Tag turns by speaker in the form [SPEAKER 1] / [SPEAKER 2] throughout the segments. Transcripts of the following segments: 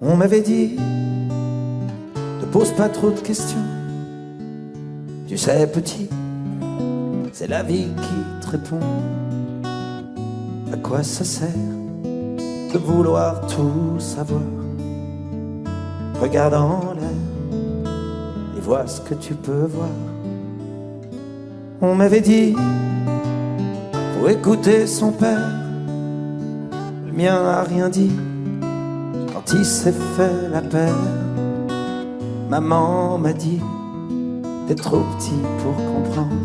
[SPEAKER 1] On m'avait dit, ne pose pas trop de questions. Tu sais, petit, c'est la vie qui te répond. À quoi ça sert de vouloir tout savoir? Regarde en l'air et vois ce que tu peux voir. On m'avait dit, faut écouter son père. Le mien a rien dit quand il s'est fait la paire. Maman m'a dit, t'es trop petit pour comprendre.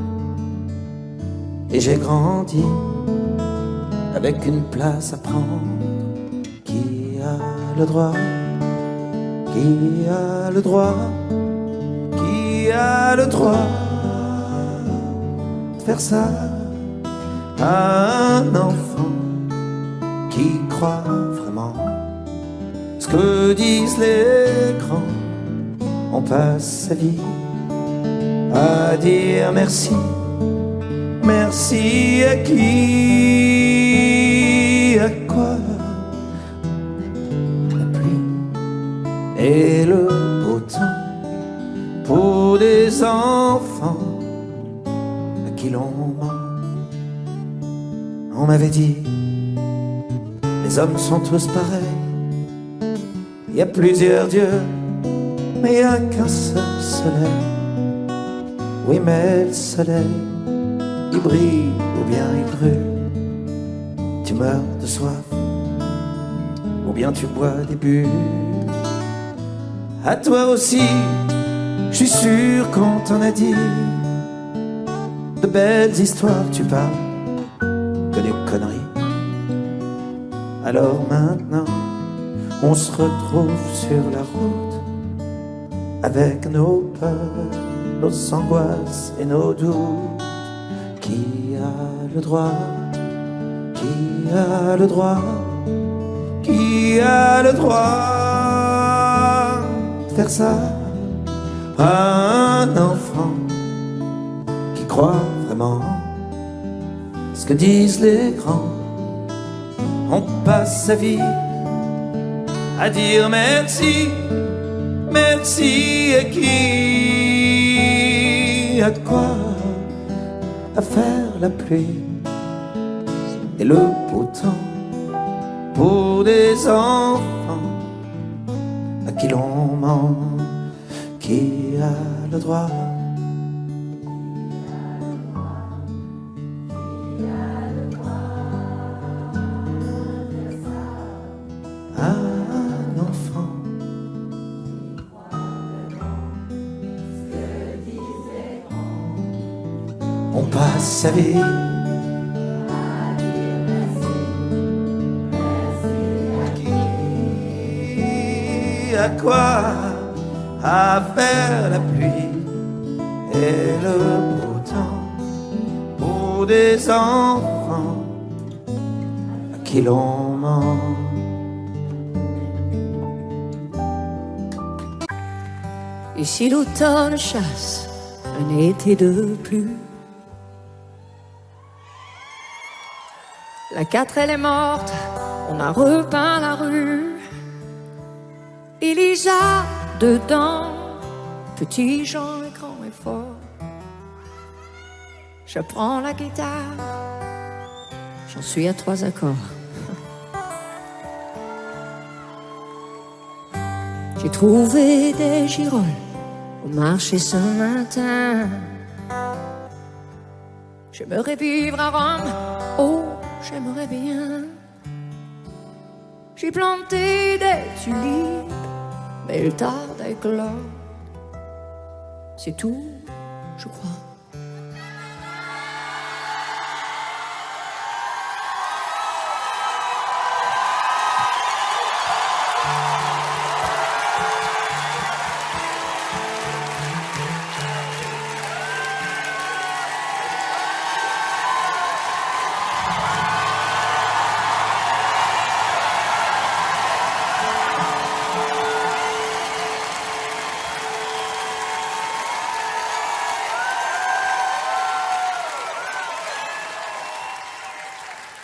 [SPEAKER 1] Et j'ai grandi avec une place à prendre. Qui a le droit? Qui a le droit? Qui a le droit de faire ça à un enfant qui croit vraiment ce que disent les grands? On passe sa vie à dire merci. Merci à qui? À quoi? La pluie et le beau temps pour des enfants à qui l'on ment. On m'avait dit, les hommes sont tous pareils. Il y a plusieurs dieux, mais il n'y a qu'un seul soleil. Oui, mais le soleil, il brille ou bien il brûle. Tu meurs de soif ou bien tu bois des bulles. À toi aussi, je suis sûr qu'on t'en a dit de belles histoires. Tu parles que des conneries. Alors maintenant, on se retrouve sur la route avec nos peurs, nos angoisses et nos doutes. Qui a le droit? Qui a le droit? Qui a le droit de faire ça à un enfant qui croit vraiment ce que disent les grands? On passe sa vie à dire merci. Merci à qui? À quoi? À faire la pluie et le beau temps pour des enfants à qui l'on ment. Qui a le droit? À un enfant. On passe sa vie à quoi? À faire la pluie et le beau temps pour des enfants à qui l'on ment.
[SPEAKER 2] Et si l'automne chasse un été de plus, la 4 elle est morte, on a repeint la rue. Et Lisa dedans, petit Jean est grand et fort. Je prends la guitare, j'en suis à 3 accords. J'ai trouvé des girolles au marché ce matin. J'aimerais vivre à Rome, oh, j'aimerais bien. J'ai planté des tulipes, mais elles tardent à éclore. C'est tout, je crois.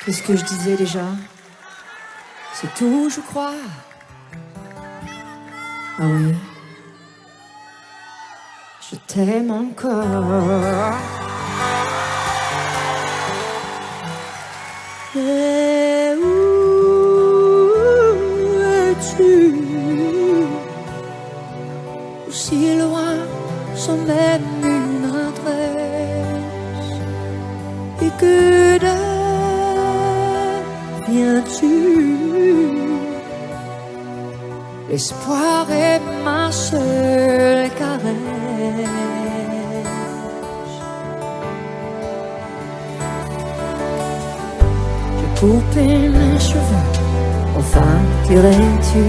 [SPEAKER 2] Qu'est-ce que je disais déjà? C'est tout, je crois. Ah oui, je t'aime encore. Mais où es-tu? Aussi loin, sans même une adresse. Et que deviens-tu? L'espoir est ma seule caresse. J'ai coupé mes cheveux, enfin dirais-tu?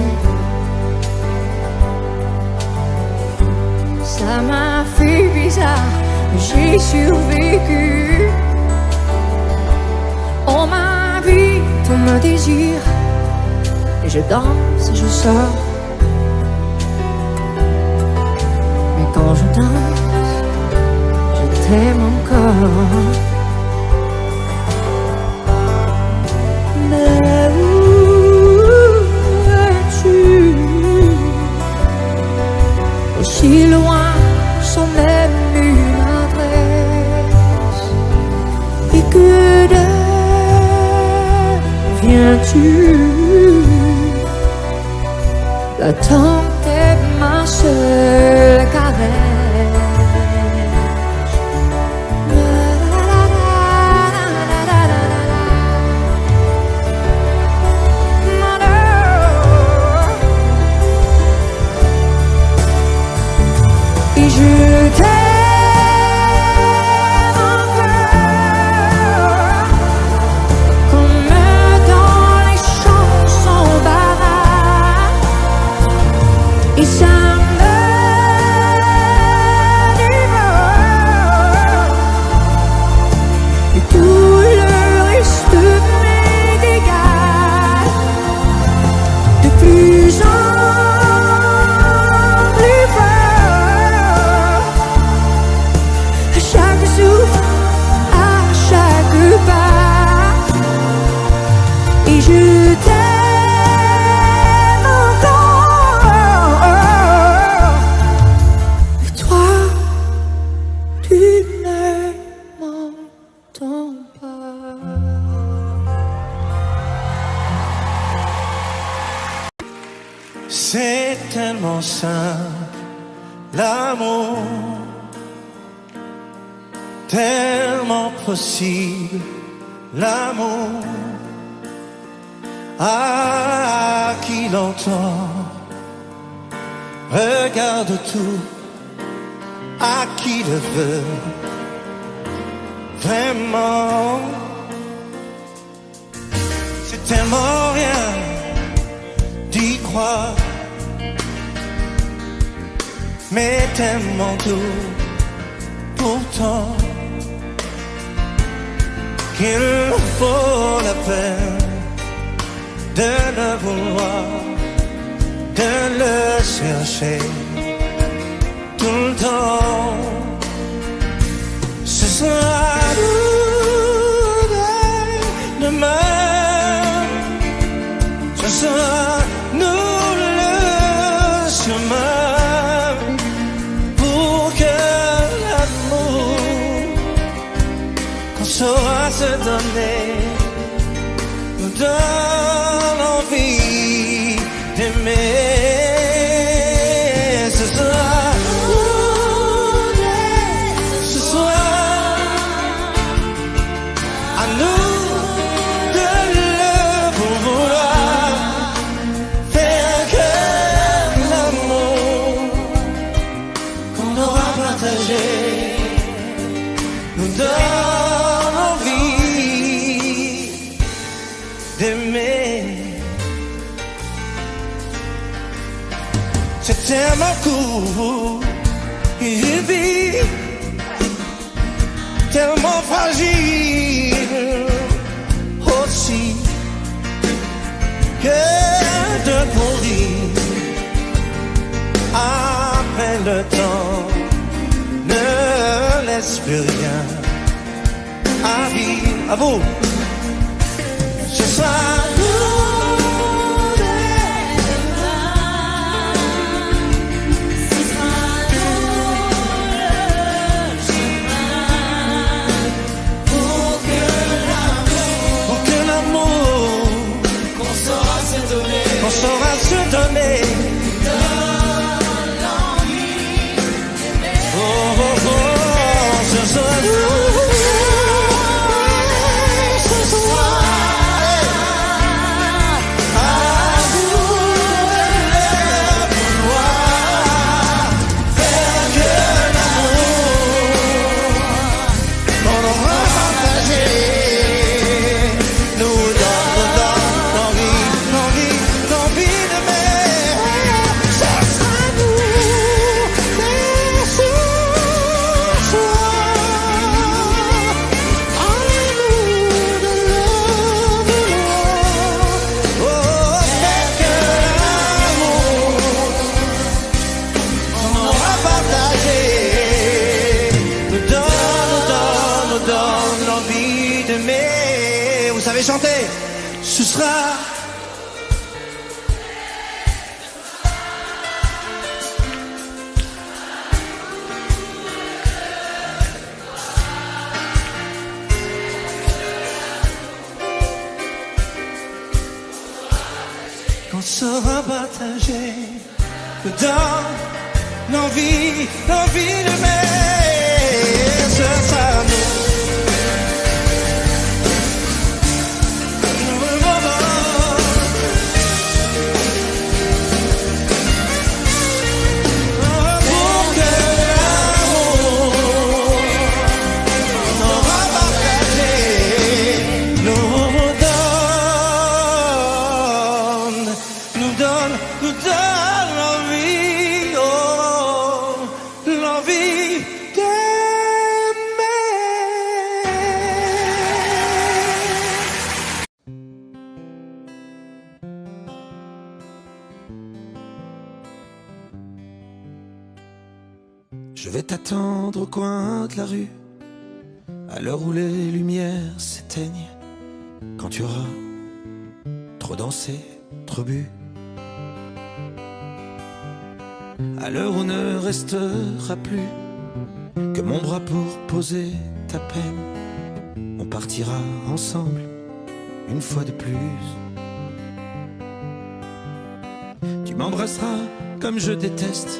[SPEAKER 2] Ça m'a fait bizarre, mais j'ai survécu. On m'invite, on me désire, et je danse et je sors. Mais quand je danse, je t'aime encore. Mais où es-tu? Aussi loin, sans même une adresse. Et que deviens-tu? L'attente est ma seule caresse. Et je t'aime encore, comme dans les chansons baraques. Et ça me dévore. Et tout le reste m'est égal. De plus en plus fort. À chaque souffle, à chaque pas. Et je t'aime encore. Et toi, tu ne m'entends pas.
[SPEAKER 1] C'est tellement simple, l'amour, tellement possible, l'amour. À qui l'entend, regarde tout, à qui le veut, vraiment. C'est tellement rien d'y croire, mais tellement tout pourtant qu'il faut la peine de le vouloir, de le chercher tout le temps. Ce sera nous demain, ce sera nous le chemin pour que l'amour qu'on saura se donner nous donne envie d'aimer. Ce sera ce soir à nous de le vouloir, faire que l'amour qu'on aura partagé nous donne envie d'aimer. C'est tellement court, il vit tellement fragile aussi que de pourrir après le temps ne laisse plus rien à vivre. À vous, ce sera nous partager nous donne l'envie d'aimer. Vous savez chanter? Ce sera qu'on saura partager dans l'envie d'aimer. Ce sera nous.
[SPEAKER 3] Je vais t'attendre au coin de la rue, à l'heure où les lumières s'éteignent, quand tu auras trop dansé, trop bu, à l'heure où ne restera plus que mon bras pour poser ta peine. On partira ensemble une fois de plus. Tu m'embrasseras comme je déteste,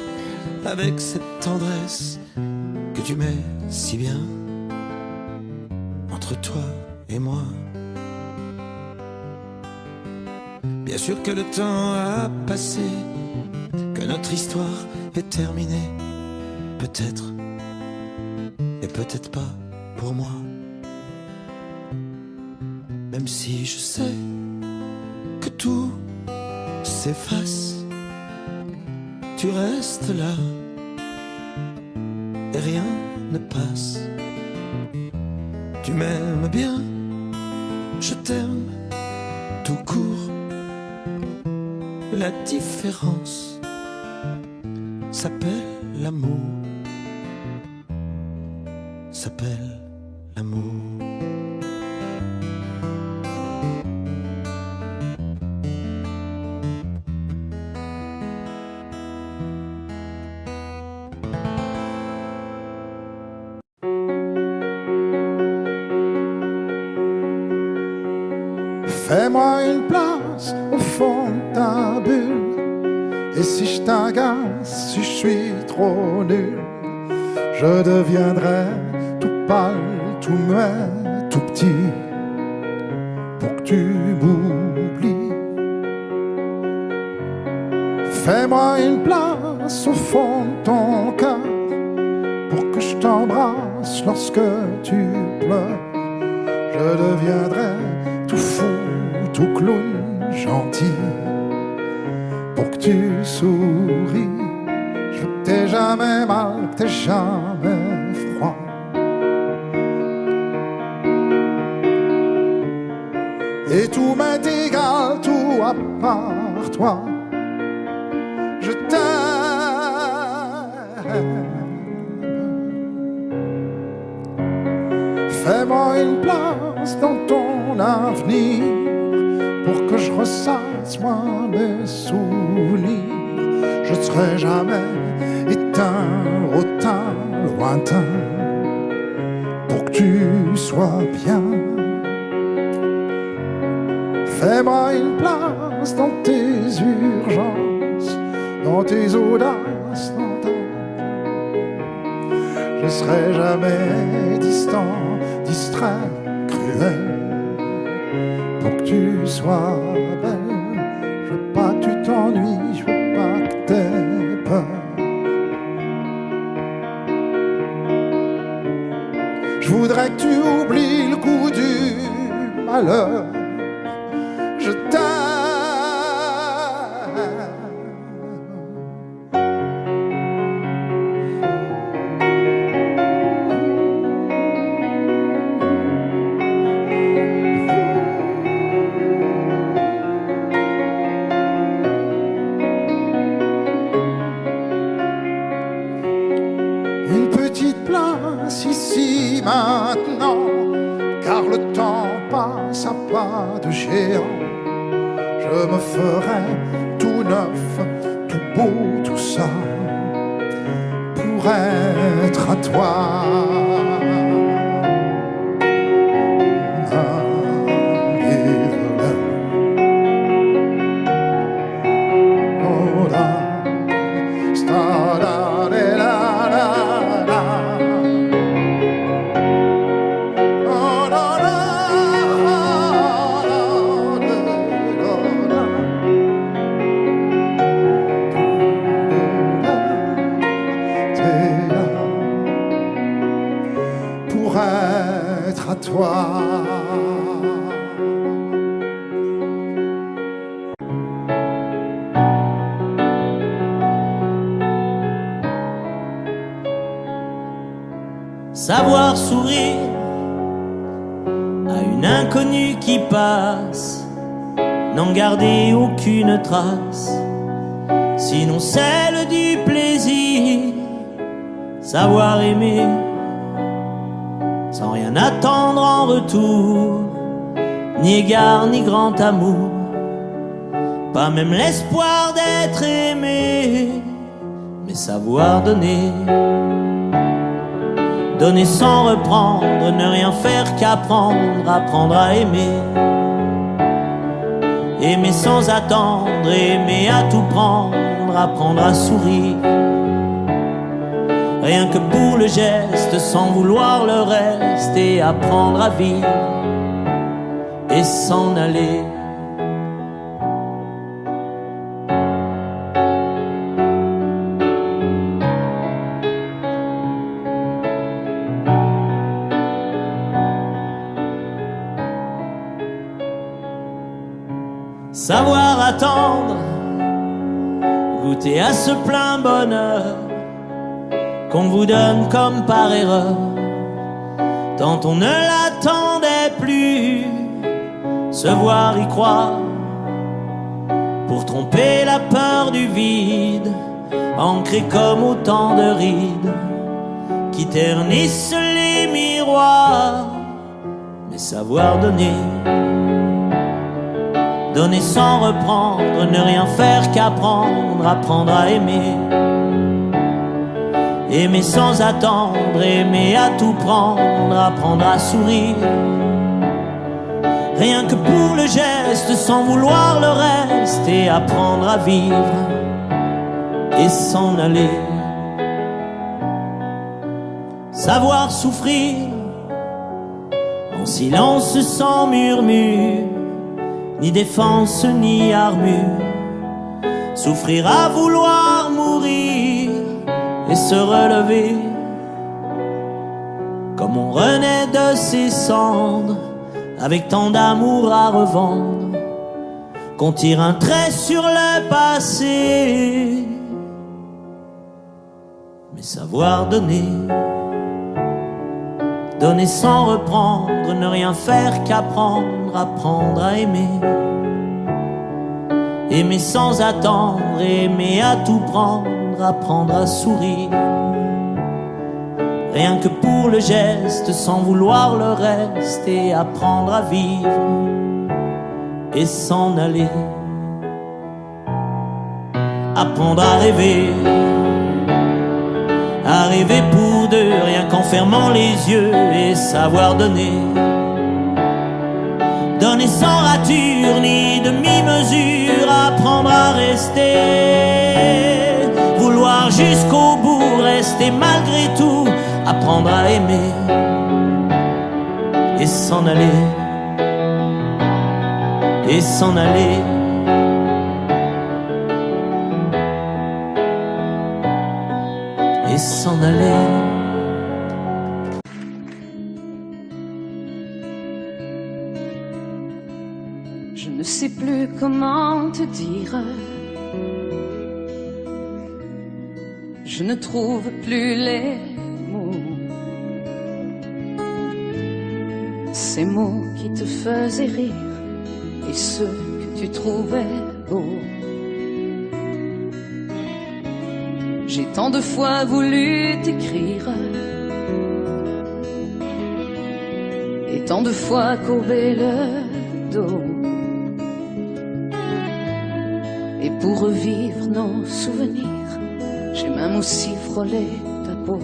[SPEAKER 3] avec cette tendresse que tu mets si bien entre toi et moi. Bien sûr que le temps a passé, que notre histoire est terminée, peut-être et peut-être pas pour moi. Même si je sais que tout s'efface, tu restes là et rien ne passe. Tu m'aimes bien, je t'aime tout court. La différence s'appelle l'amour, s'appelle l'amour.
[SPEAKER 4] Fais-moi une place au fond de ta bulle. Et si je t'agace, si je suis trop nul, je deviendrai tout pâle, tout muet, tout petit, pour que tu m'oublies. Fais-moi une place au fond de ton cœur, pour que je t'embrasse lorsque tu pleures. Je deviendrai tout fou, tout clown, gentil, pour que tu souris. Je veux que t'aies jamais mal, que t'aies jamais froid. Et tout m'est égal, tout à part toi. Je t'aime. Fais-moi une place dans ton avenir, pour que je ressasse moi mes souvenirs. Je serai jamais éteint, hautain, lointain, pour que tu sois bien. Fais-moi une place dans tes urgences, dans tes audaces, dans ta... Je serai jamais distant, distrait, cruel, pour que tu sois belle. Je veux pas que tu t'ennuies, je veux pas que t'aies peur. Je voudrais que tu oublies le coup du malheur. Je t'aime. place ici maintenant, car le temps passe à pas de géant. Je me ferai tout neuf, tout beau, tout ça, pour être à toi.
[SPEAKER 5] Savoir sourire à une inconnue qui passe, n'en garder aucune trace, sinon celle du plaisir. Savoir aimer sans rien attendre en retour, ni égard ni grand amour, pas même l'espoir d'être aimé, mais savoir donner. Donner sans reprendre, ne rien faire qu'apprendre, apprendre à aimer. Aimer sans attendre, aimer à tout prendre, apprendre à sourire. Rien que pour le geste, sans vouloir le reste, et apprendre à vivre et s'en aller. Savoir attendre, goûter à ce plein bonheur qu'on vous donne comme par erreur, tant on ne l'attendait plus. Se voir y croire, pour tromper la peur du vide, ancré comme autant de rides qui ternissent les miroirs. Mais savoir donner, donner sans reprendre, ne rien faire qu'apprendre, apprendre à aimer. Aimer sans attendre, aimer à tout prendre, apprendre à sourire. Rien que pour le geste, sans vouloir le reste, et apprendre à vivre et s'en aller. Savoir souffrir en silence sans murmure, ni défense ni armure. Souffrir à vouloir mourir et se relever, comme on renaît de ses cendres, avec tant d'amour à revendre, qu'on tire un trait sur le passé. Mais savoir donner, donner sans reprendre, ne rien faire qu'apprendre, apprendre à aimer. Aimer sans attendre, aimer à tout prendre, apprendre à sourire. Rien que pour le geste, sans vouloir le reste, et apprendre à vivre et s'en aller. Apprendre à rêver pour deux, rien qu'en fermant les yeux, et savoir donner. Donner sans rature ni demi-mesure, apprendre à rester. Vouloir jusqu'au bout, rester malgré tout, apprendre à aimer et s'en aller, et s'en aller. Et s'en aller.
[SPEAKER 2] Je ne sais plus comment te dire. Je ne trouve plus les mots. Ces mots qui te faisaient rire et ceux que tu trouvais beaux. J'ai tant de fois voulu t'écrire tant de fois courbé le dos. Et pour revivre nos souvenirs, j'ai même aussi frôlé ta peau.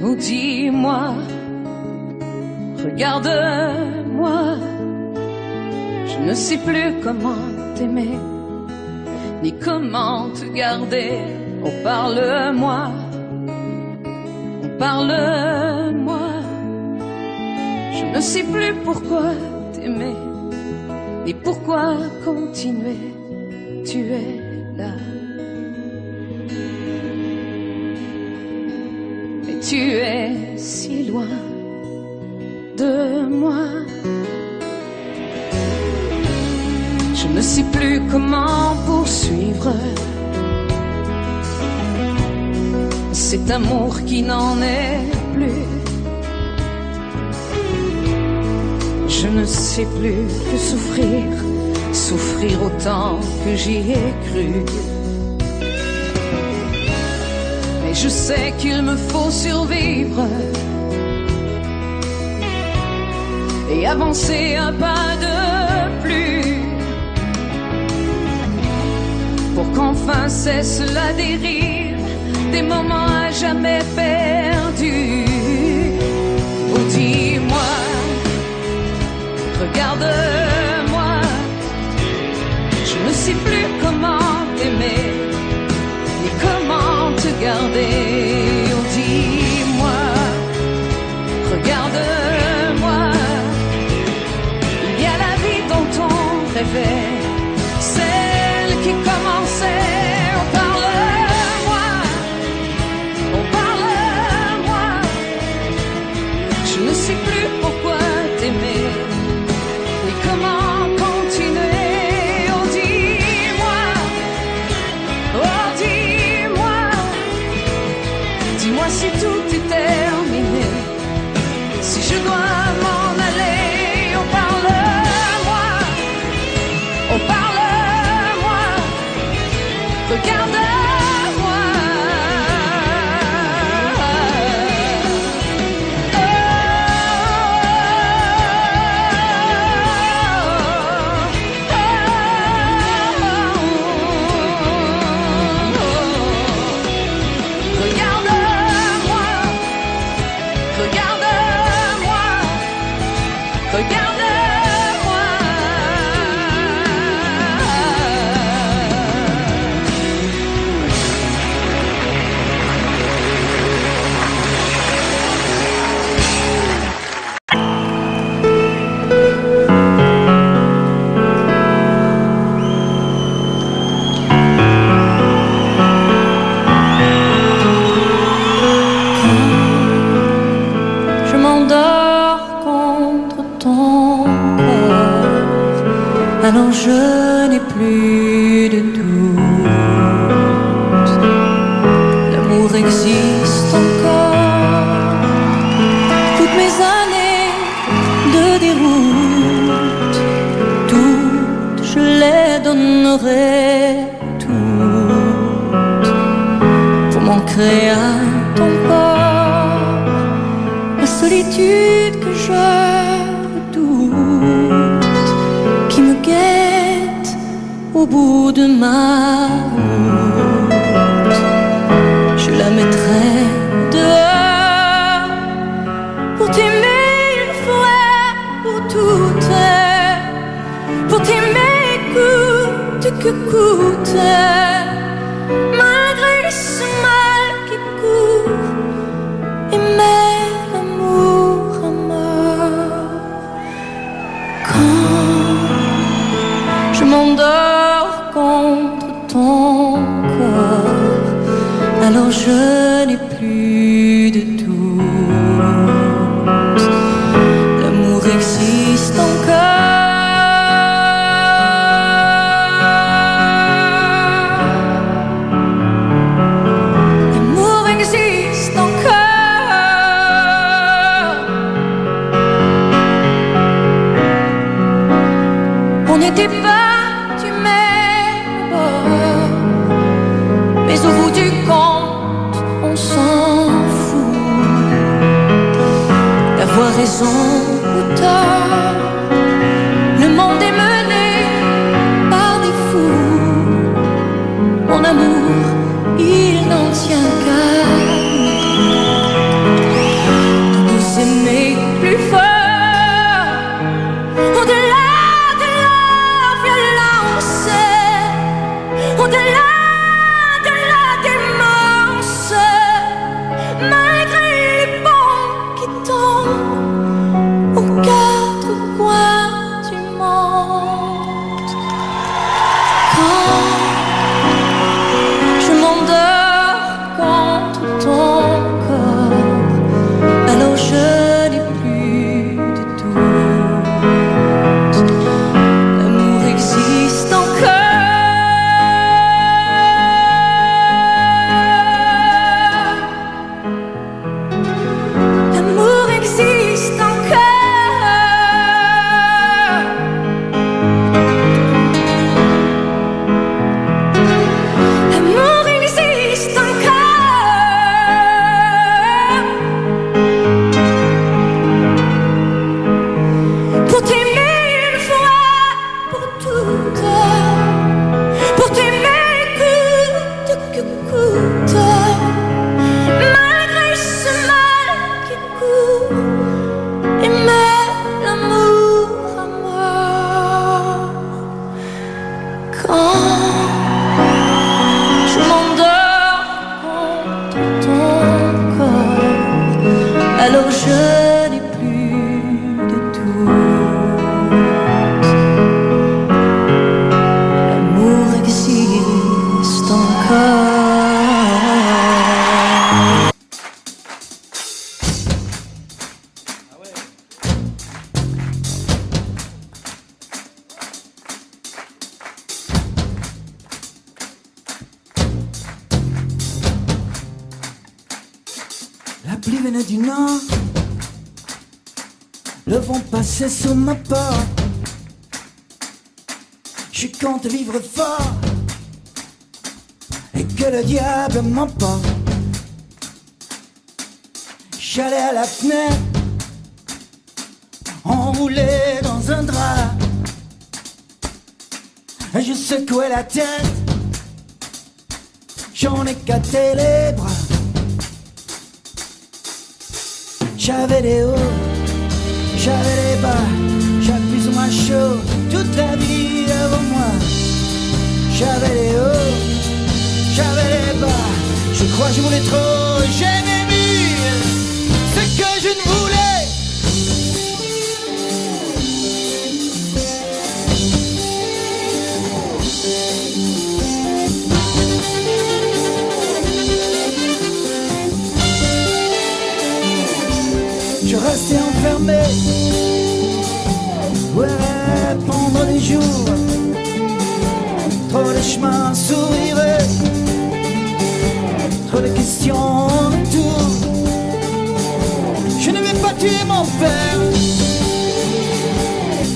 [SPEAKER 2] Oh, dis-moi, regarde-moi, je ne sais plus comment t'aimer, ni comment te garder. Oh, parle-moi, oh, parle-moi, je ne sais plus pourquoi t'aimer, ni pourquoi continuer, tu es là. Mais tu es si loin de moi. Je ne sais plus comment poursuivre cet amour qui n'en est plus. Je ne sais plus que souffrir, souffrir autant que j'y ai cru. Mais je sais qu'il me faut survivre et avancer un pas de plus, pour qu'enfin cesse la dérive des moments à jamais perdus. Oh, dis-moi, regarde-moi, je ne sais plus comment t'aimer, ni comment te garder. Oh, dis-moi, regarde-moi, il y a la vie dont on rêvait, celle qui commençait. Oh, parle-moi, oh, parle-moi, je ne sais plus pourquoi t'aimer, ni comment continuer. Oh, dis-moi, oh, dis-moi, dis-moi si tout est terminé, si je dois m'en aller. Oh, parle-moi, oh, parle-moi, regarde-moi. Je m'endors contre ton corps, alors je n'ai plus de doute. L'amour existe encore. Toutes mes années de déroute, toutes je les donnerai, toutes, pour m'ancrer à ton port. La solitude que je redoute, qui me guette au bout de ma route, je la mettrai dehors. Pour t'aimer il me faudrait pour toutes, pour t'aimer coûte que coûte, malgré ce mal qui court, aimer l'amour à mort. Quand je m'endors contre ton corps, alors je n'ai plus de doute. L'amour existe encore. raison ou tort. Le monde est mené par des fous. Mon amour, il n'en tient qu'à de vous aimer plus fort. Au-delà de la violence, au-delà de la démence, malgré les bombes qui tombent aux quatre coins du monde. Quand je m'endors contre ton corps, alors je n'ai plus de doute. L'amour existe encore. L'amour existe encore. L'amour existe encore. Pour t'aimer une fois pour toutes, pour t'aimer coûte que coûte, malgré ce mal qui court, aimer l'amour à mort. Quand je m'endors contre ton corps, alors je n'ai plus de doute. L'amour existe encore.
[SPEAKER 3] La pluie venait du nord, le vent passait sur ma porte. Je compte vivre fort et que le diable m'emporte. J'allais à la fenêtre, enroulé dans un drap. Je secouais la tête, j'en écartais les bras. J'avais les hauts, j'avais les bas, j'avais plus ou moins chaud, toute la vie devant moi. J'avais les hauts, j'avais les bas, je crois que je voulais trop, j'aimais mieux ce que je ne voulais. Je restais enfermé, ouais, pendant des jours. Trop de chemins s'ouvrirait, trop de questions autour. Je n'aimais pas tuer mon père,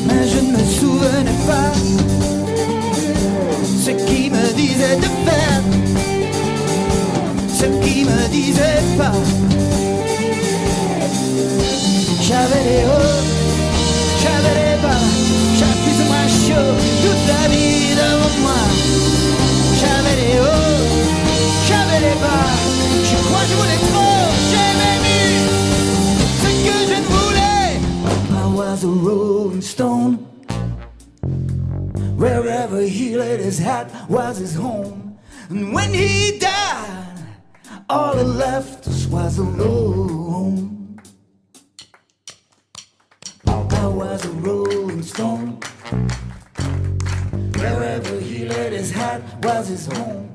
[SPEAKER 3] mais je ne me souvenais pas ce qu'il me disait de faire, ce qu'il me disait pas. J'avais les hauts, j'avais les bas, j'avais plus ou moins chaud, toute la vie devant moi. J'avais les hauts, j'avais les bas, je crois que je voulais trop, j'aimais mieux ce que je ne voulais. I was a rolling stone, wherever he laid his hat was his home. And when he died, all that left us was alone. I was a rolling stone, wherever he laid his hat was his home.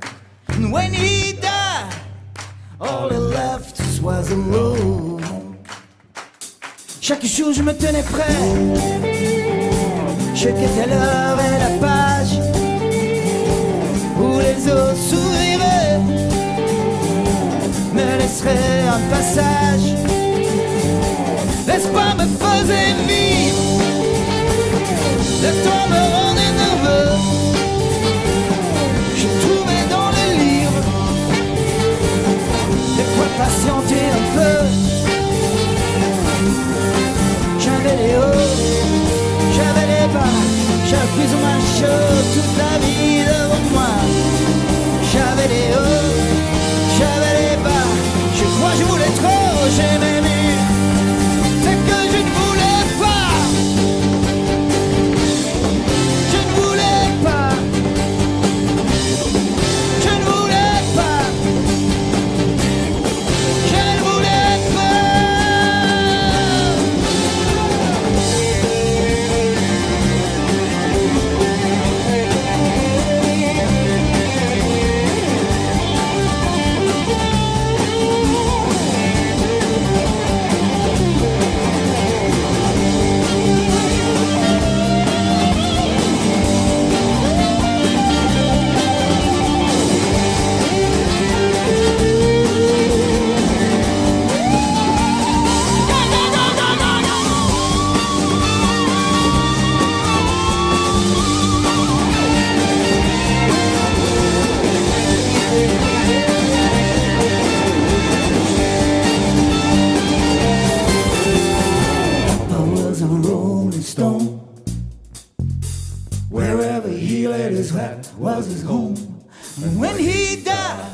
[SPEAKER 3] And when he died, all that left us was alone. Chaque jour je me tenais prêt, je quittais l'heure et la page où les eaux s'ouvriraient, me laisseraient un passage. L'espoir me faisait vivre, le temps me rendait nerveux. Je trouvais dans le livre de quoi patienter un peu. home. And when he died,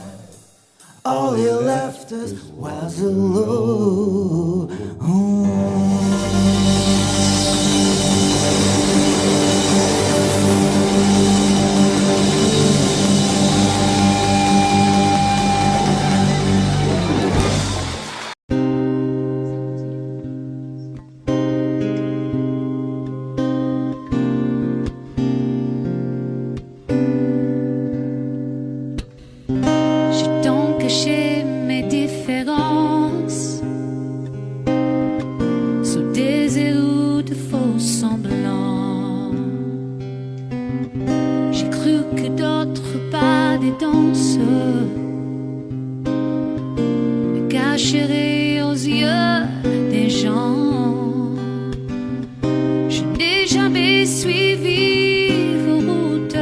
[SPEAKER 3] all he left us was alone.
[SPEAKER 2] Chérie aux yeux des gens, je n'ai jamais suivi vos routes.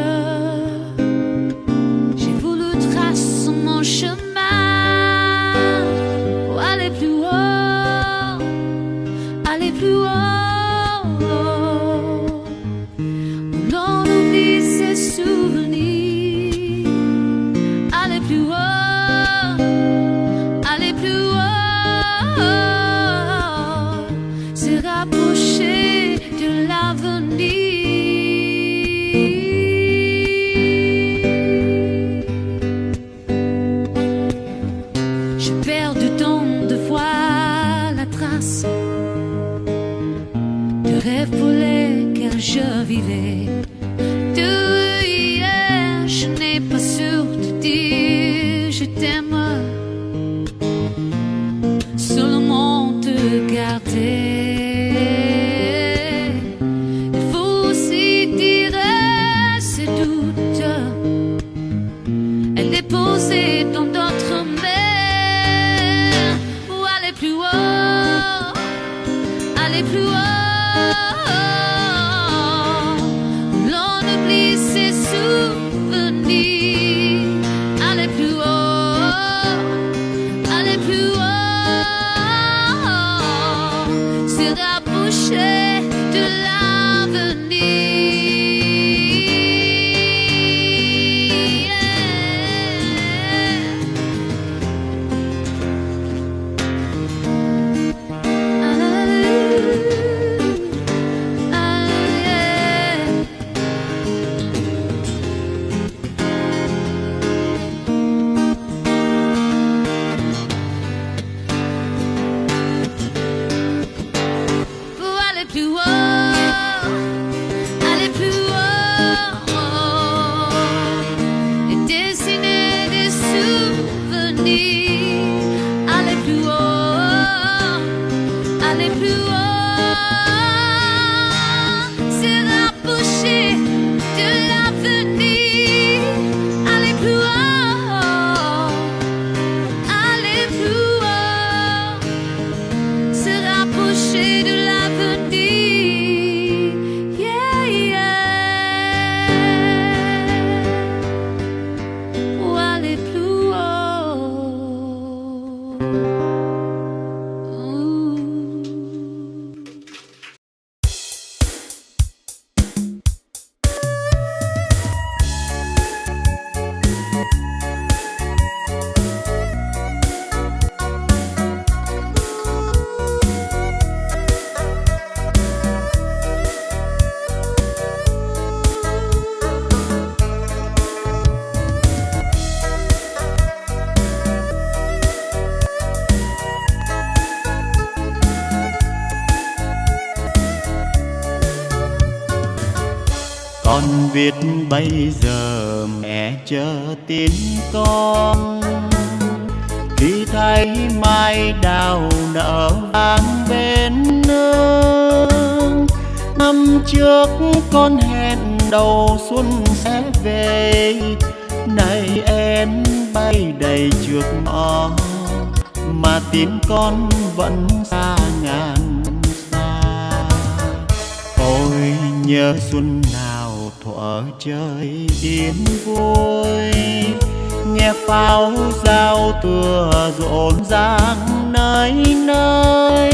[SPEAKER 2] J'ai voulu tracer mon chemin pour aller plus haut, aller plus haut. Où l'on oublie ses souvenirs, aller plus haut. Se rapprocher de l'avenir. Je perds du temps de voir la trace de rêves pour lesquels je vivais. De hier, je n'ai pas su te dire je t'aime. Seulement te garder. Il faut aussi dire ses doutes. Elle est posée dans d'autres mers. Pour aller plus haut, aller plus haut. L'on oublie ses souvenirs. Aller plus haut, aller plus haut. Se rapprocher de plus haut, aller plus haut, et dessiner des souvenirs. Aller plus haut, aller plus haut, se rapprocher de l'avenir. Aller plus haut, aller plus haut, se rapprocher de l'avenir.
[SPEAKER 5] Con biết bây giờ mẹ chờ tin con, khi thấy mai đào nở vàng bên nương. Năm trước con hẹn đầu xuân sẽ về, này em bay đầy trước ngõ, mà tin con vẫn xa ngàn xa. Ôi nhớ xuân nào thuở trời yên vui, nghe pháo giao tựa rộn ràng nơi nơi.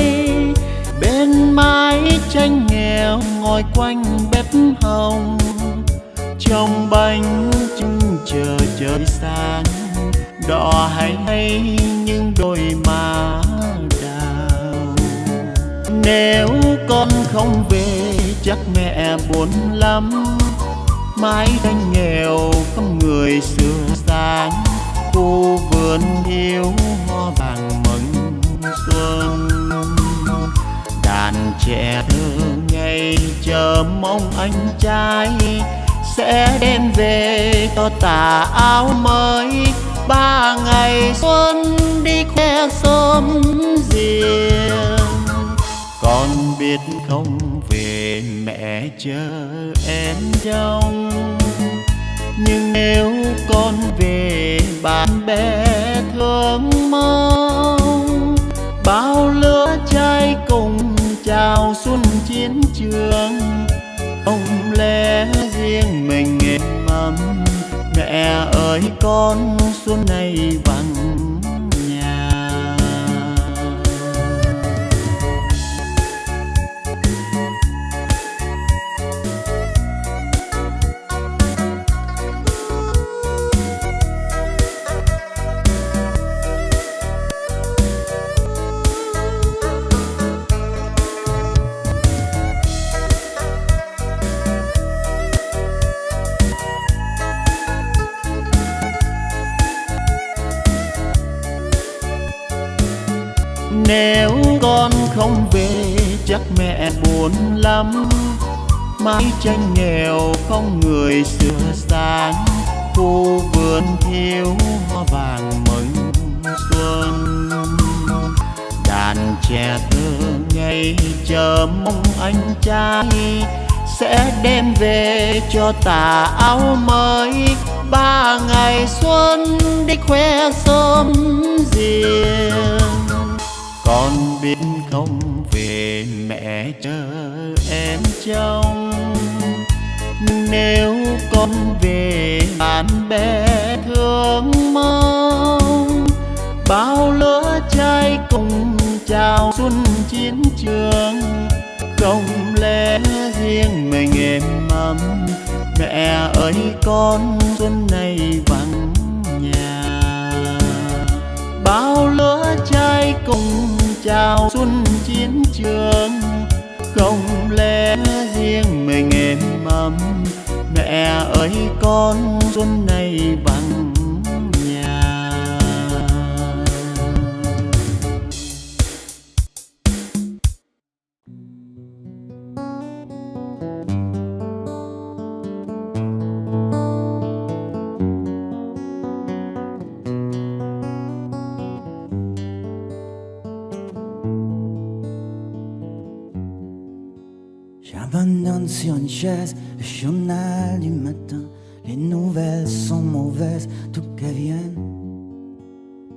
[SPEAKER 5] Bên mái tranh nghèo ngồi quanh bếp hồng, trồng bánh trưng chờ
[SPEAKER 6] trời sáng đỏ hay những đôi má đào. Nếu con không về chắc mẹ buồn lắm, mái tranh nghèo không người xưa sáng, khu vườn thiếu hoa vàng mừng xuân. Đàn trẻ thơ ngây chờ mong anh trai sẽ đem về cho tà áo mới. 3 ngày xuân đi khoe xóm riêng, con biết không về mẹ chờ em trong. Nhưng nếu con về bạn bè thương mong, bao lứa trai cùng chào xuân chiến trường. Không lẽ riêng mình êm ấm, mẹ ơi con xuân này vắng nhà. Nếu con không về chắc mẹ buồn lắm, mái tranh nghèo không người xưa sáng, khu vườn thiếu hoa vàng mừng xuân. Đàn trẻ thơ ngây chờ mong anh trai sẽ đem về cho tà áo mới. 3 ngày xuân đi khoe xóm riêng, con biết không về mẹ chờ em trong. Nếu con về bạn bè thương mong, bao lứa trai cùng chào xuân chiến trường. Không lẽ riêng mình êm ấm, mẹ ơi con xuân này vắng nhà. Bao lứa trai cùng chào xuân chiến trường. Không lẽ riêng mình êm ấm, mẹ ơi con xuân này vắng nhà.
[SPEAKER 3] J'abandonne sur une chaise le journal du matin. Les nouvelles sont mauvaises, tout qu'elles viennent.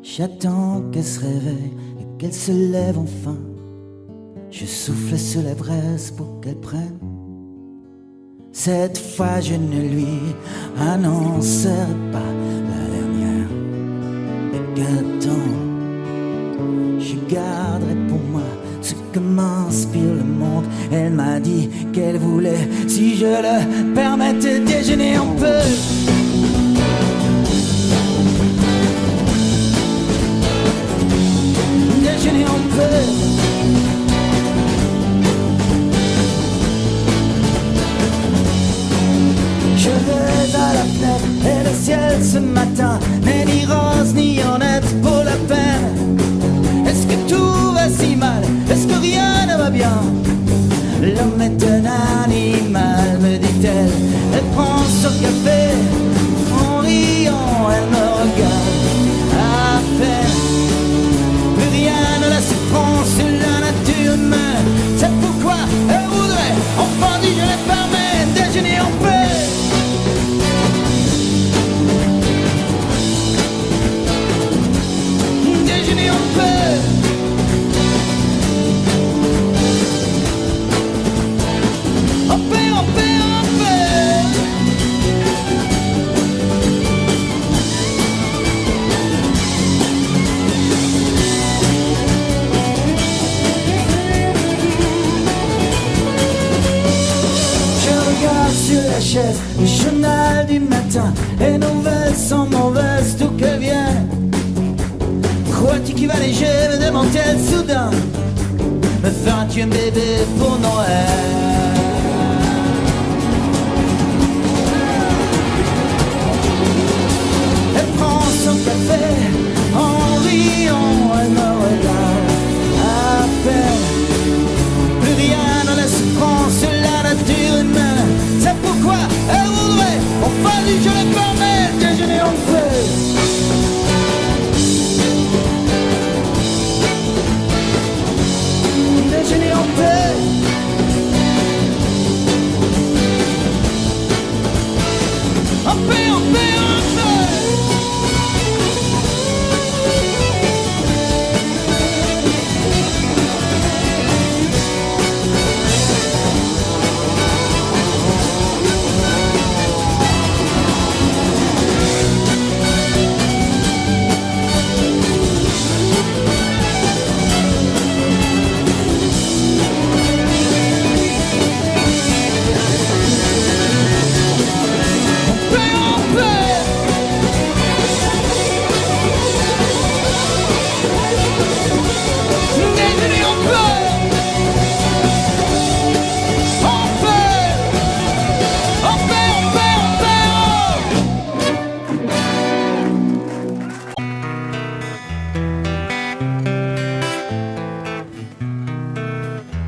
[SPEAKER 3] J'attends qu'elle se réveille et qu'elle se lève enfin. Je souffle sur la braise pour qu'elle prenne. Cette fois je ne lui annoncerai pas la dernière. Et qu'attends, je garderai pour moi ce que m'inspire le monde. Elle m'a dit qu'elle voulait, si je le permettais, déjeuner un peu. Déjeuner un peu. Je vais à la fenêtre et le ciel ce matin n'est ni rose ni honnête pour la peine. Est-ce que tout va si mal? Est-ce que rien ne va bien? L'homme est un animal, me dit-elle. Elle prend son café, en riant, elle me regarde à peine. Plus rien ne la surprend sur la nature humaine. C'est pourquoi elle voudrait, enfin dit je les permets, déjeuner en paix. Déjeuner en paix. Sur la chaise, le journal du matin, les nouvelles sent mauvaise d'où qu'elle vient. Crois-tu qu'il va léger, me demande-t-elle soudain. Me feras-tu un bébé pour Noël? Elle prend son café en riant, elle me regarde à peine. Plus rien dans la souffrance, la nature humaine. C'est pourquoi elle voudrait qu'on fasse du jeu de formel, déjeuner en paix. Déjeuner en paix. En paix, en paix, en paix.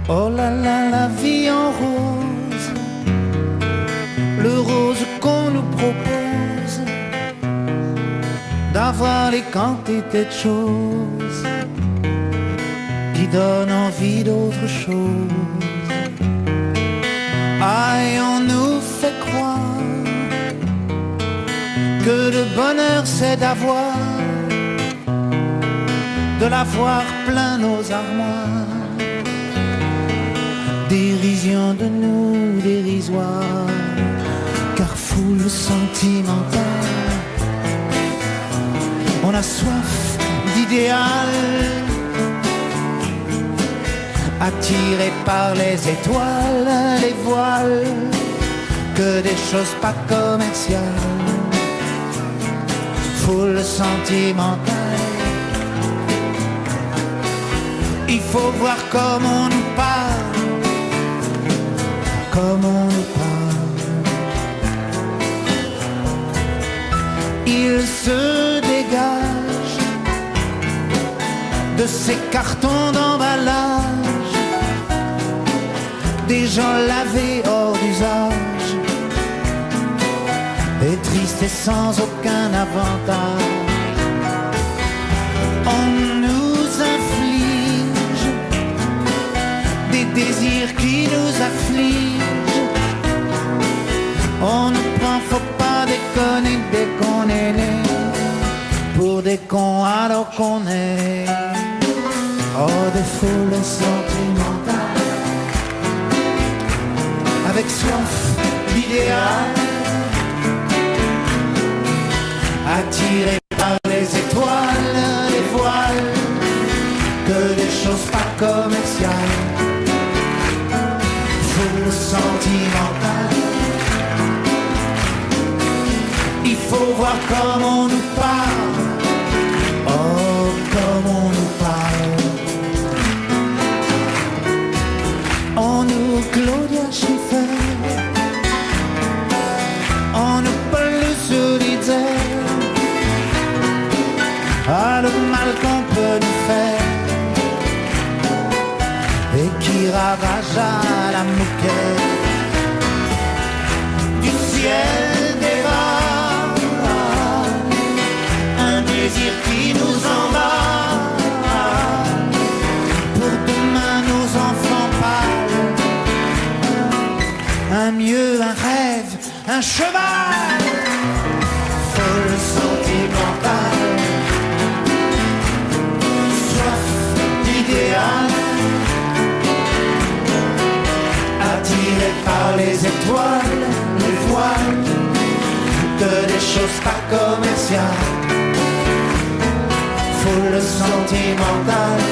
[SPEAKER 3] Oh là là, la vie en rose, le rose qu'on nous propose, d'avoir les quantités de choses qui donnent envie d'autre chose. Aïe, on nous fait croire que le bonheur c'est d'avoir, de l'avoir plein nos armoires. Dérision de nous, dérisoire, car foule sentimentale. On a soif d'idéal, attiré par les étoiles, les voiles, que des choses pas commerciales. Foule sentimentale, il faut voir comme on nous parle, comme on nous parle. Il se dégage de ces cartons d'emballage, des gens lavés hors d'usage, et tristes et sans aucun avantage. On nous inflige des désirs qui nous affligent. On nous prend, faut pas déconner dès qu'on est né, pour des cons alors qu'on est. Oh, des foules sentimentales, avec soif d'idéal, attirés par les étoiles, les voiles, que des choses pas commerciales. Foule sentimentale, il faut voir comme on nous parle. Oh, comme on nous parle. On nous Claudia Schiffer, on nous Paul Solitaire. Ah, le mal qu'on peut nous faire, et qui ravage à la moquette du ciel des vagues, un désir qui nous emballe. Pour demain nos enfants pâles, un mieux, un rêve, un cheval. Folle sentimentale, soif d'idéal, attiré par les étoiles, les voiles, que des choses pas commerciales. Foule sentimentale,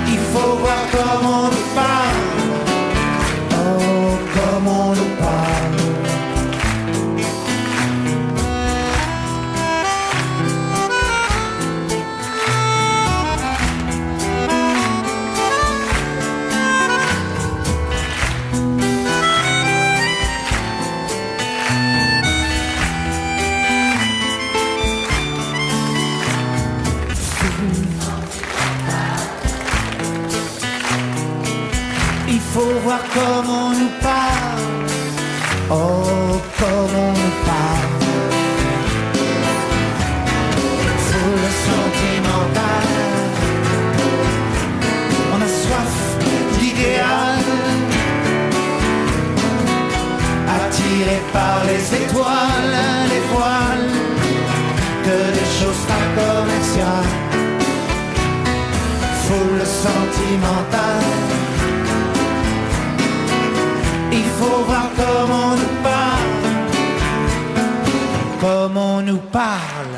[SPEAKER 3] il faut voir comme on nous parle. Oh, comme on nous parle. comme on nous parle, oh, comme on nous parle. Foule sentimentale, on a soif d'idéal, attiré par les étoiles, les voiles, que des choses pas commerciales. Foule sentimentale, il faut voir comment on nous parle, comment on nous parle.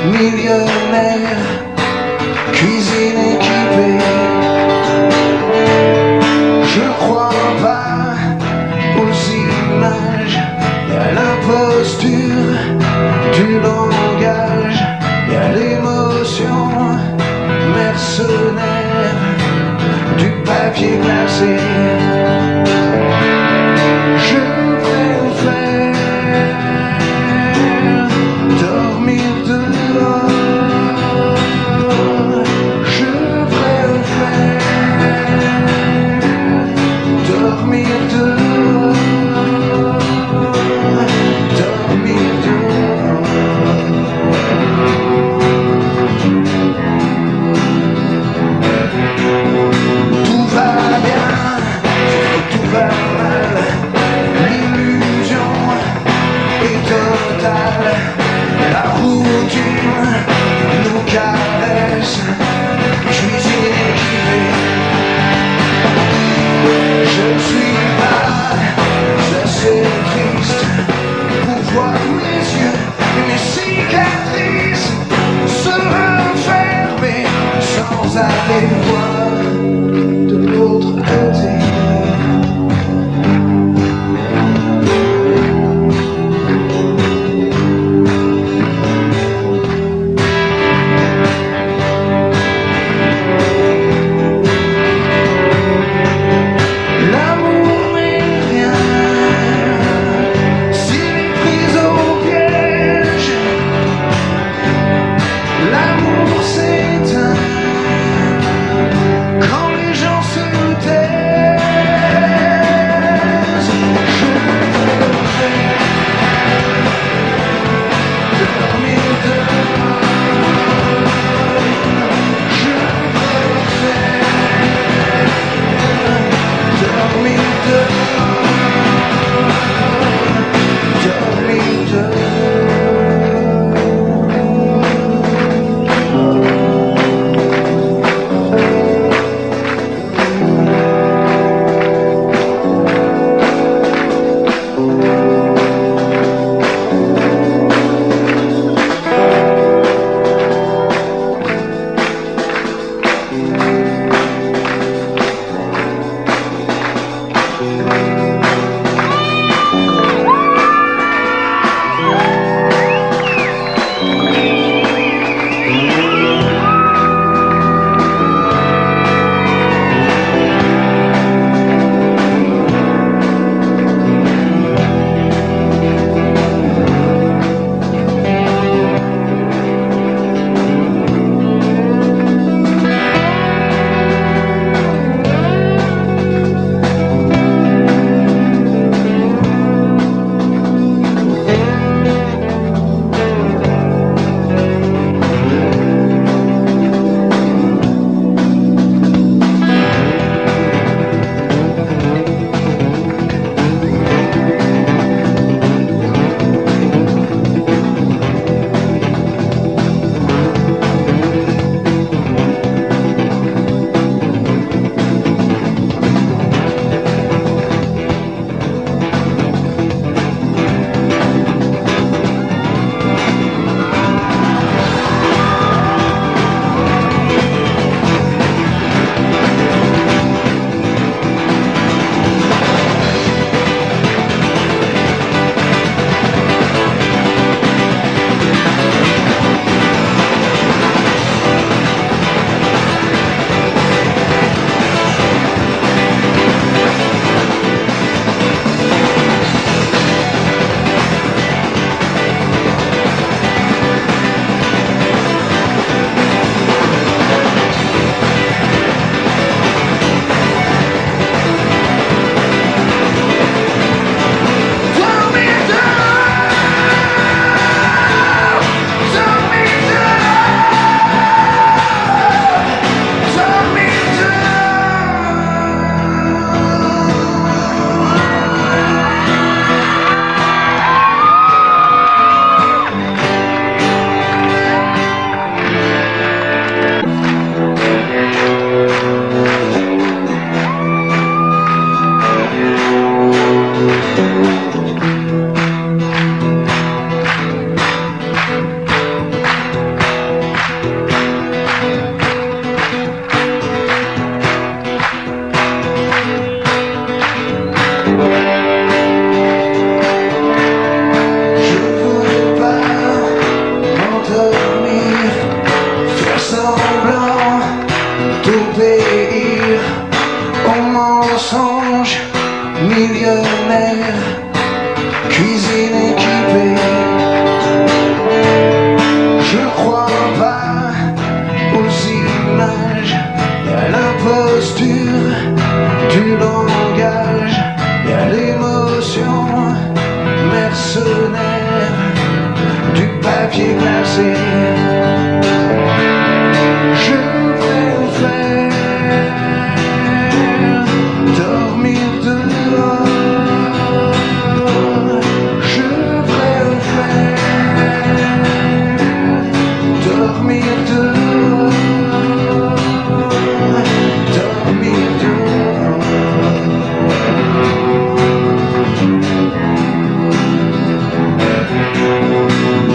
[SPEAKER 7] Millionnaire, cuisine équipée. Je crois pas aux images, y'a l'imposture du langage, y'a l'émotion mercenaire du papier glacé. Je préfère dormir dehors. Tout va bien. Je voulais pas m'endormir, faire semblant d'obéir aux mensonges millionnaires, cuisine équipée. Je crois pas aux images, y'a l'imposture du langage, y'a l'émotion mercenaire du papier glacé. Je préfère dormir dehors. Je préfère dormir dehors. Dormir dehors.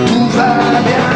[SPEAKER 7] Tout va bien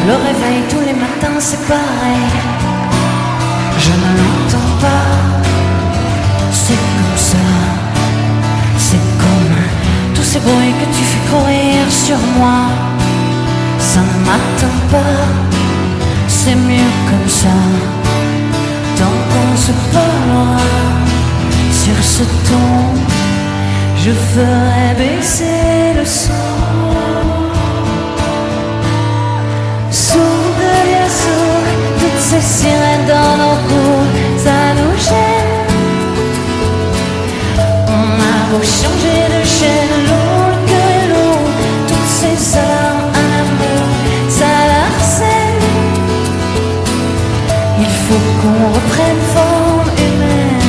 [SPEAKER 2] Le réveil tous les matins c'est pareil. Je ne l'entends pas. C'est comme ça. C'est comme tous ces bruits que tu fais courir sur moi. Ça ne m'atteint pas. C'est mieux comme ça. Tant qu'on se parlera sur ce ton, je ferai baisser le son. Sourd derrière sourd, toutes ces sirènes dans nos cours, ça nous gêne. On a beau changer de chaîne, lourd que lourd, toutes ces armes à l'amour, ça l'harcèle. Il faut qu'on reprenne forme humaine.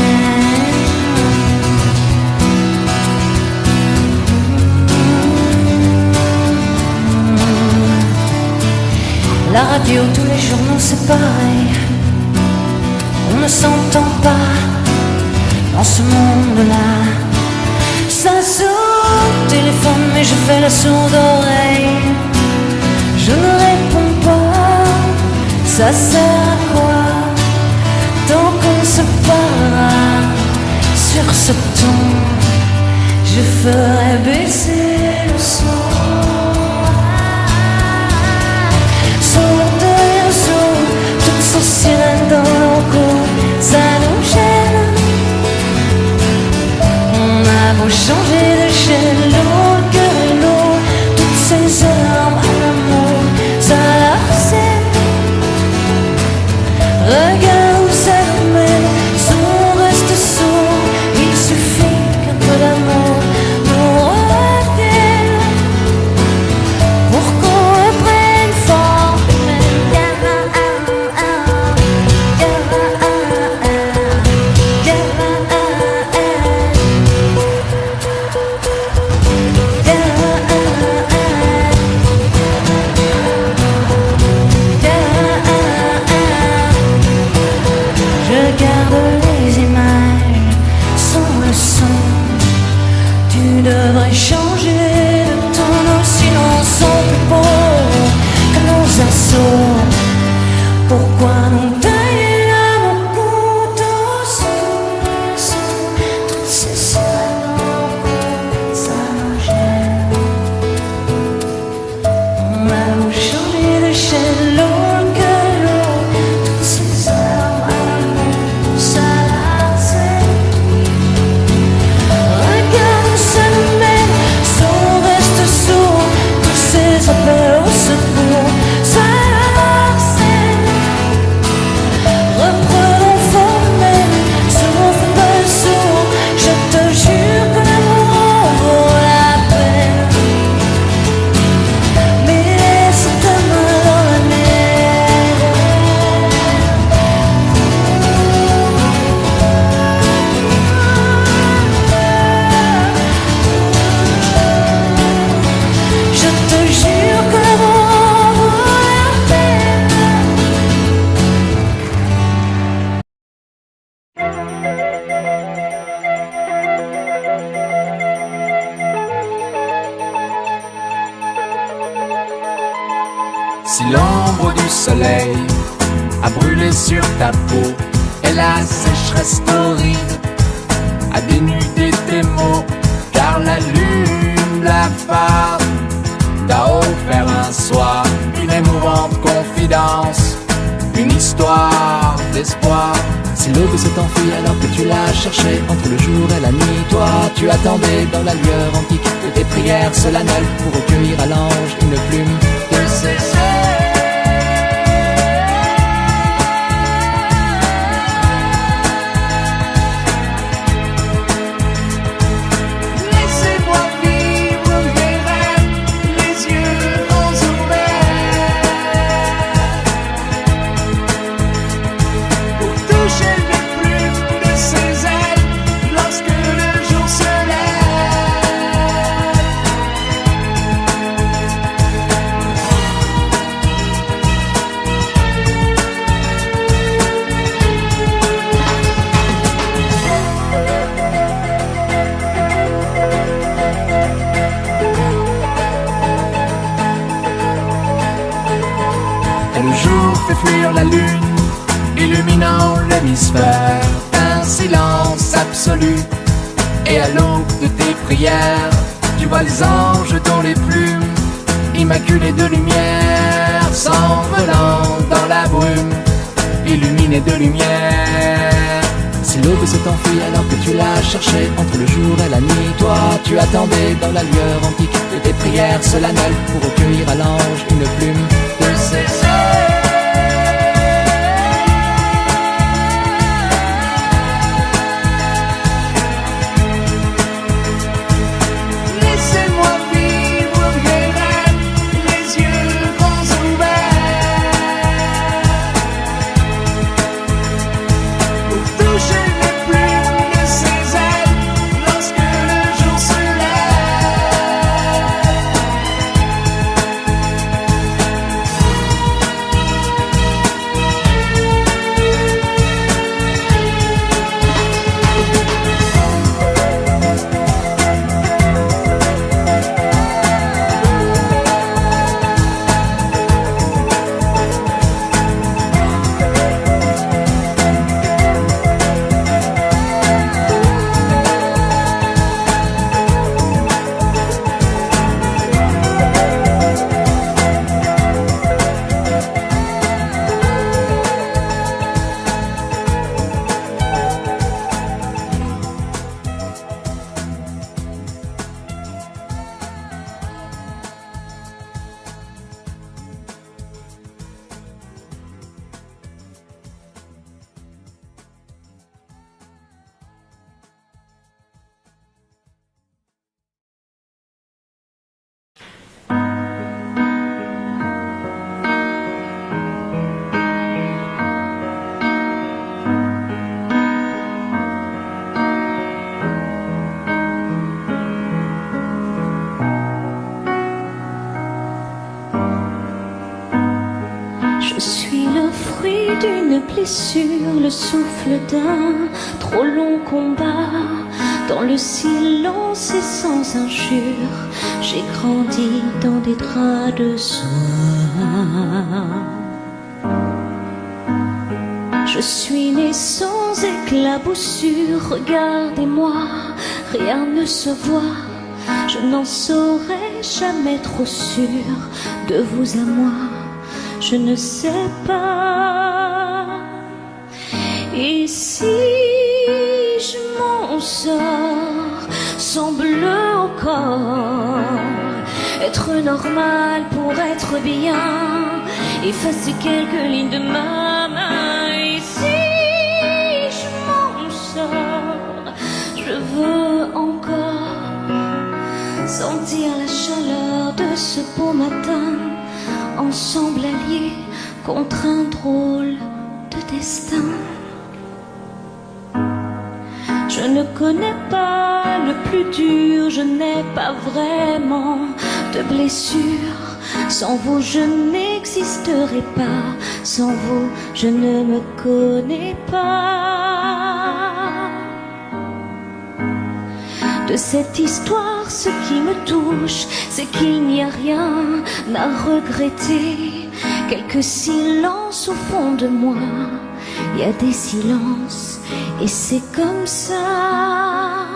[SPEAKER 2] La radio, tous les journaux, c'est pareil. On ne s'entend pas dans ce monde-là. Ça sonne au téléphone, mais je fais la sourde oreille. Je ne réponds pas, ça sert à quoi? Tant qu'on se parlera sur ce ton, je ferai baisser le son. Toutes ces sirènes dans nos cours, ça nous gêne. On a beau changer de chaîne, l'eau que l'eau, toutes ces armes à l'amour, ça l'harcèle. Regarde où ça nous mène, si on reste sourd, il suffit qu'un peu d'amour nous revienne pour qu'on reprenne forme humaine. Devrais changer de ton eau, sinon sont plus beaux que nos assauts. Pourquoi nous tailler à mon couteau sous toutes ces sirènes en cours, ça nous gêne. On a beau changer de chaîne, l'eau que l'eau, toutes ces armes à l'amour, ça l'harcèle. Appel au secours, ça harcèle. Reprenons forme humaine, souffle pas sourd. Je te jure que l'amour en vaut la peine. Mais laisse ta main dans la mienne. Je te jure que l'amour en vaut la peine.
[SPEAKER 8] Si l'ombre du soleil a brûlé sur ta peau et la sécheresse torride a dénudé tes mots, car la lune blafard t'a offert un soir une émouvante confidence, une histoire d'espoir. Si l'aube s'est enfuie alors que tu l'as cherché entre le jour et la nuit, toi tu attendais dans la lueur antique de tes prières solennelles pour recueillir à l'ange une plume de ses ailes. Laissez-moi vivre mes rêves, les yeux grands ouverts, pour toucher les plumes de ses ailes lorsque le jour se lève. l'hémisphère d'un silence absolu. Et à l'aube de tes prières, tu vois les anges dont les plumes, immaculées de lumière, s'envolant dans la brume, illuminées de lumière. Si l'aube s'est enfuie alors que tu l'as cherchée entre le jour et la nuit, toi tu attendais dans la lueur antique de tes prières solennelles pour recueillir à l'ange une plume de ses ailes.
[SPEAKER 2] Blessure, le souffle d'un trop long combat. Dans le silence et sans injure, j'ai grandi dans des draps de soie. Je suis née sans éclaboussure, regardez-moi, rien ne se voit. Je n'en serai jamais trop sûre, de vous à moi, je ne sais pas. Et si je m'en sors sans bleu au corps, être normal pour être bien, effacer quelques lignes de ma main. Et si je m'en sors, je veux encore sentir la chaleur de ce beau matin, ensemble alliés contre un drôle de destin. Je ne connais pas le plus dur, je n'ai pas vraiment de blessure. Sans vous je n'existerai pas, sans vous je ne me connais pas. De cette histoire, ce qui me touche, c'est qu'il n'y a rien à regretter. Quelques silences au fond de moi, il y a des silences et c'est comme ça.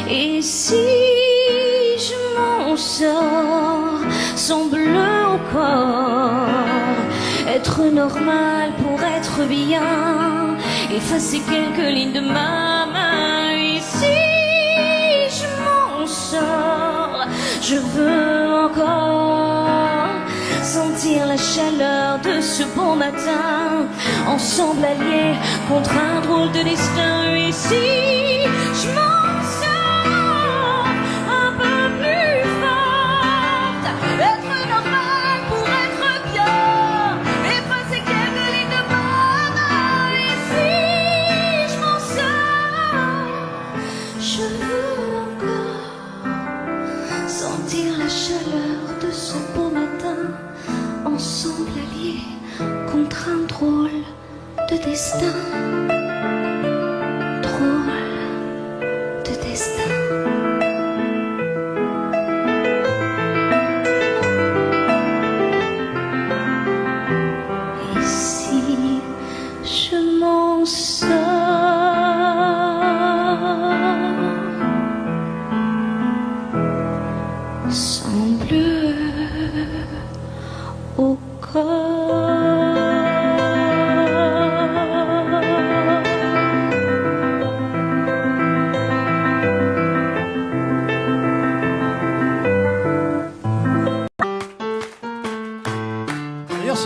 [SPEAKER 2] Et si je m'en sors sans bleu au corps, être normal pour être bien, effacer quelques lignes de ma main. Et si je m'en sors, je veux encore sentir la chaleur de ce bon matin, ensemble alliés contre un drôle de destin. Et si je m'en sors un peu plus forte, être normal pour être bien, effacer quelques lignes de ma main. Et si je m'en sors, je veux encore sentir la chaleur de ce beau matin, ensemble alliés contre un drôle de destin, drôle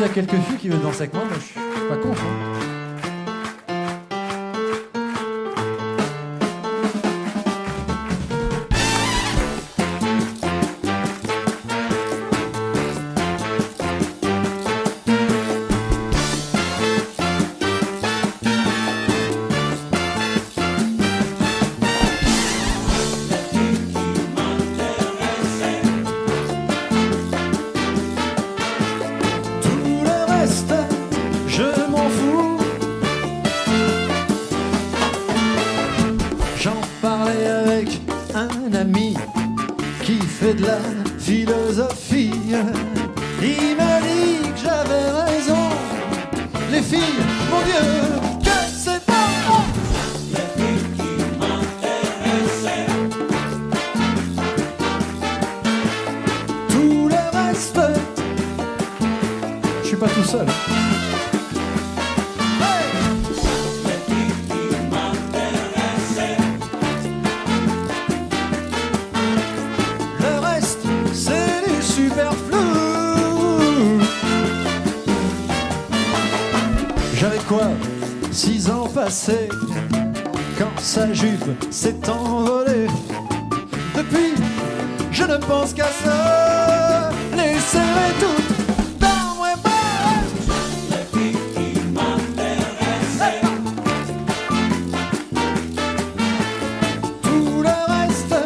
[SPEAKER 9] a quelques filles qui veulent danser avec moi, je suis pas contre. Hein.
[SPEAKER 3] De la philosophie, il m'a dit que j'avais raison. Les filles, mon Dieu, que c'est bon. Les filles qui m'intéressaient. Tout le reste, je suis pas tout seul. J'avais quoi, 6 ans passés, quand sa jupe s'est envolée. Depuis, je ne pense qu'à ça, les serrer toutes dans mes bras. Les filles qui m'intéressaient. Tout le reste.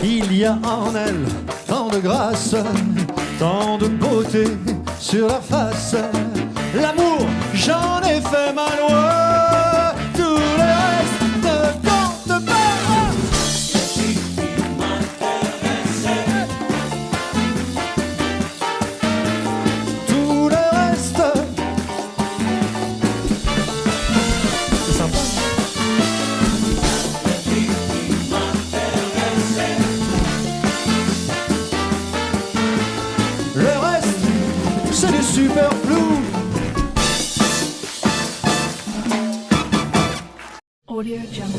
[SPEAKER 3] Il y a en elle tant de grâce, tant de beauté sur la face. L'amour, j'en ai fait ma loi. Tout le reste ne compte pas. Tout le reste, c'est sympa. C'est du superflu.
[SPEAKER 2] Audio Jungle.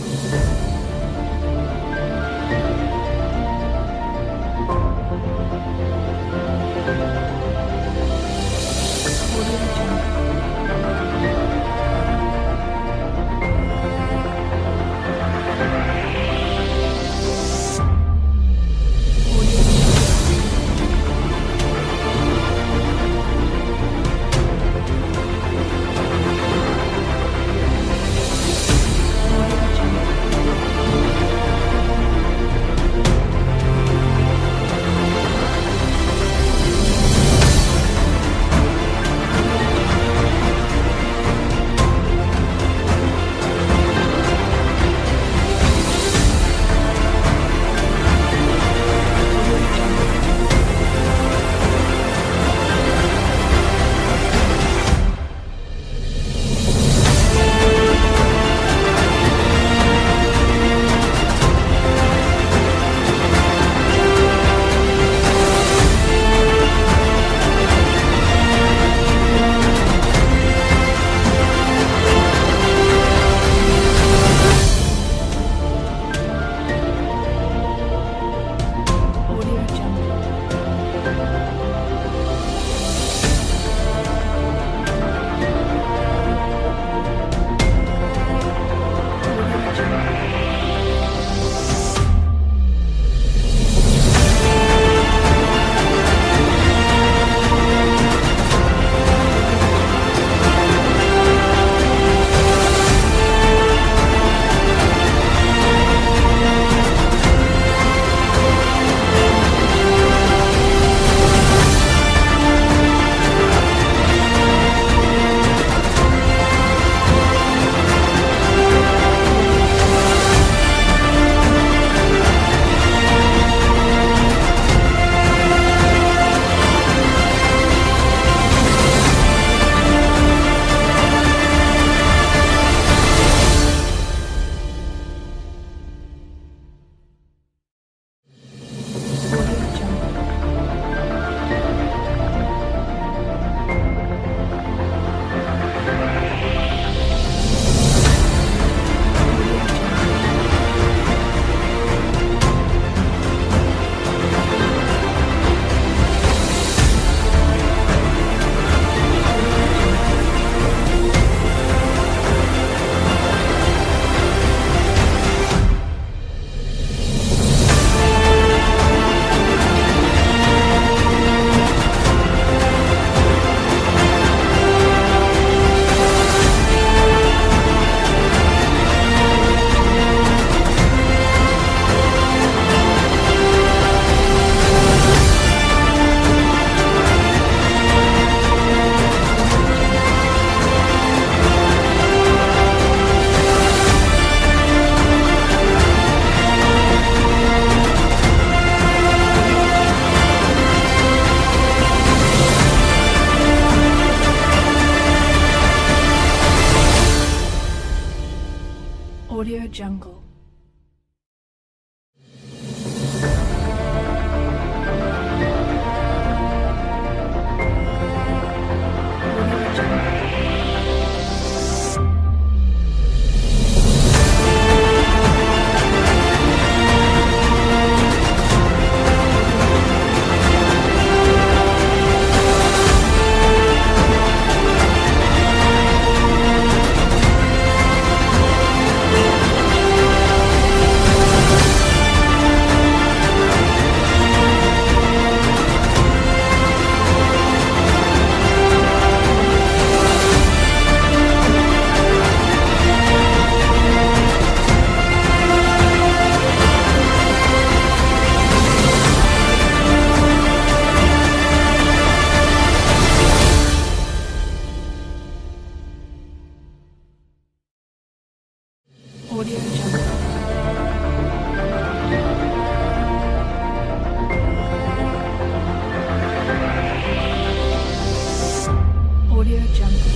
[SPEAKER 2] Audio Jungle.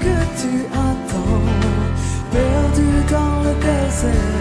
[SPEAKER 10] Que tu attends, perdu dans le désert.